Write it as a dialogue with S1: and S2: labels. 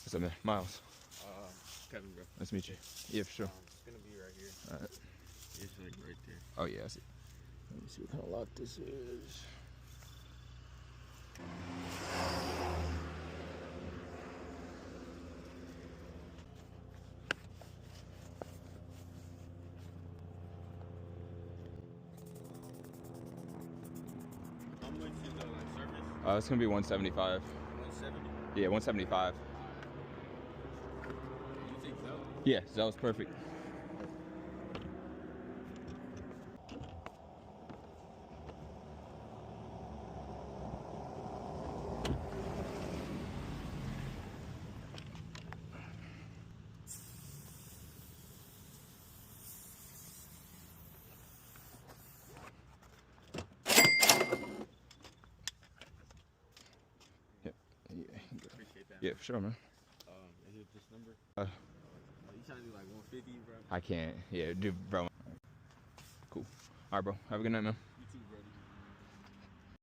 S1: What's up, man? Miles.
S2: Kevin, bro.
S1: Nice to meet you. Yeah, for sure.
S2: It's gonna be right here.
S1: All right.
S2: It's like right there.
S1: Oh yeah, I see. Let me see what kind of lock this is.
S2: How much is the service?
S1: It's gonna be 175.
S2: 170.
S1: Yeah, 175.
S2: You think so?
S1: Yeah, so that was perfect.
S2: Appreciate that.
S1: Yeah, for sure, man.
S2: Is it this number?
S1: You
S2: trying to do like 150, bro?
S1: I can't. Yeah, dude, bro. Cool. All right, bro. Have a good night, man.